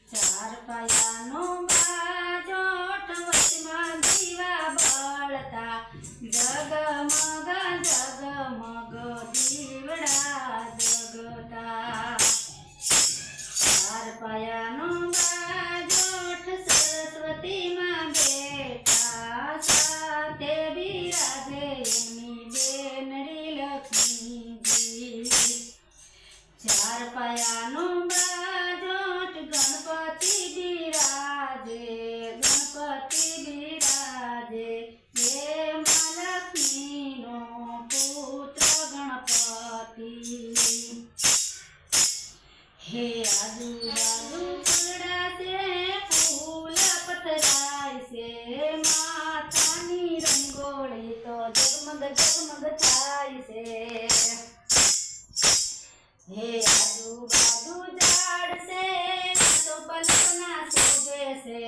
ચાર પાયાનો બાજોઠ વચમાં દીવા બળતા જગમગ જગમગ દીવડા જગતા ચાર પાયાનો બાજોઠ સરસ્વતીમાં બેઠા સાથે બિરાજે એમની બેનડી લક્ષ્મીજી ચાર પાયાનો બાજોઠ ગણપતિ બિરાજે હે લક્ષ્મીનો પુત્ર ગણપતિ હે આજુબાજુ ફૂલડા છે ફૂલ પથરાય છે માથાની રંગોળી તો જગમગ જગમગ થાય છે હે આજુબાજુ ઝાડ છે તો પલકના શોભે છે